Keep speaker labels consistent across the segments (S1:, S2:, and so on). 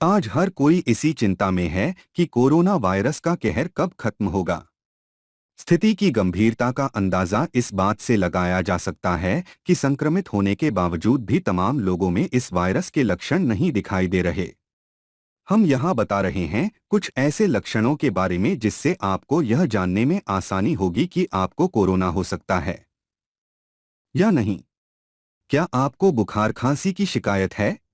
S1: आज हर कोई इसी चिंता में है कि कोरोना वायरस का कहर कब खत्म होगा। स्थिति की गंभीरता का अंदाजा इस बात से लगाया जा सकता है कि संक्रमित होने के बावजूद भी तमाम लोगों में इस वायरस के लक्षण नहीं दिखाई दे रहे। हम यहाँ बता रहे हैं कुछ ऐसे लक्षणों के बारे में जिससे आपको यह जानने में आसानी होगी कि आपको कोरोना हो सकता है या नहीं। क्या आपको बुखार खांसी की शिकायत है?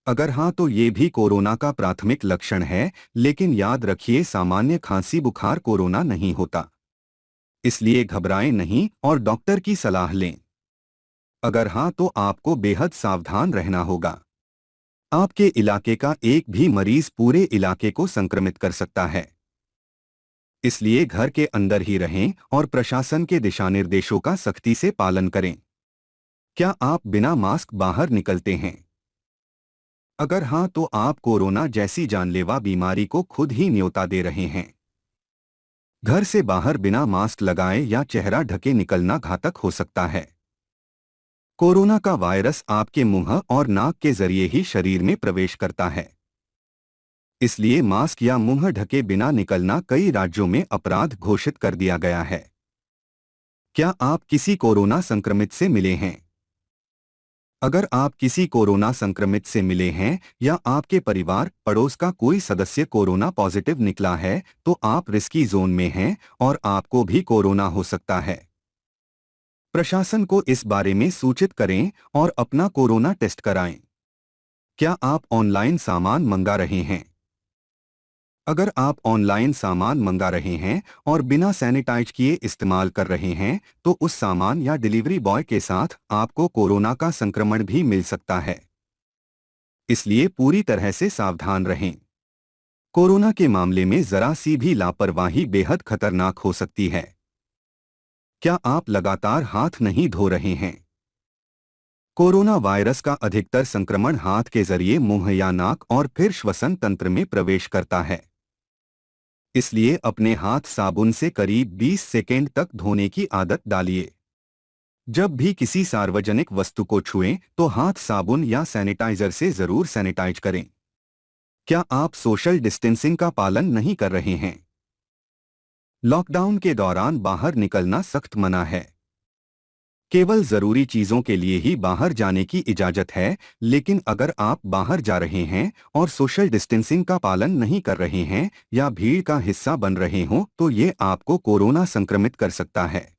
S1: अगर हाँ तो ये भी कोरोना का प्राथमिक लक्षण है, लेकिन याद रखिए सामान्य खांसी बुखार कोरोना नहीं होता। इसलिए घबराएं नहीं और डॉक्टर की सलाह लें। अगर हाँ तो आपको बेहद सावधान रहना होगा। आपके इलाके का एक भी मरीज पूरे इलाके को संक्रमित कर सकता है। इसलिए घर के अंदर ही रहें और प्रशासन के दिशानिर्देशों का सख्ती से पालन करें। क्या आप बिना मास्क बाहर निकलते हैं? अगर हाँ तो आप कोरोना जैसी जानलेवा बीमारी को खुद ही न्योता दे रहे हैं। घर से बाहर बिना मास्क लगाए या चेहरा ढके निकलना घातक हो सकता है। कोरोना का वायरस आपके मुंह और नाक के जरिए ही शरीर में प्रवेश करता है। इसलिए मास्क या मुंह ढके बिना निकलना कई राज्यों में अपराध घोषित कर दिया गया है। क्या आप किसी कोरोना संक्रमित से मिले हैं? अगर आप किसी कोरोना संक्रमित से मिले हैं या आपके परिवार पड़ोस का कोई सदस्य कोरोना पॉजिटिव निकला है, तो आप रिस्की जोन में हैं और आपको भी कोरोना हो सकता है। प्रशासन को इस बारे में सूचित करें और अपना कोरोना टेस्ट कराएं। क्या आप ऑनलाइन सामान मंगा रहे हैं? अगर आप ऑनलाइन सामान मंगा रहे हैं और बिना सैनिटाइज किए इस्तेमाल कर रहे हैं, तो उस सामान या डिलीवरी बॉय के साथ आपको कोरोना का संक्रमण भी मिल सकता है। इसलिए पूरी तरह से सावधान रहें। कोरोना के मामले में जरा सी भी लापरवाही बेहद खतरनाक हो सकती है। क्या आप लगातार हाथ नहीं धो रहे हैं? कोरोना वायरस का अधिकतर संक्रमण हाथ के जरिए मुंह या नाक और फिर श्वसन तंत्र में प्रवेश करता है। इसलिए अपने हाथ साबुन से करीब 20 सेकेंड तक धोने की आदत डालिए। जब भी किसी सार्वजनिक वस्तु को छुएं तो हाथ साबुन या सैनिटाइजर से जरूर सैनिटाइज करें। क्या आप सोशल डिस्टेंसिंग का पालन नहीं कर रहे हैं? लॉकडाउन के दौरान बाहर निकलना सख्त मना है। केवल जरूरी चीजों के लिए ही बाहर जाने की इजाजत है, लेकिन अगर आप बाहर जा रहे हैं और सोशल डिस्टेंसिंग का पालन नहीं कर रहे हैं या भीड़ का हिस्सा बन रहे हों, तो ये आपको कोरोना संक्रमित कर सकता है।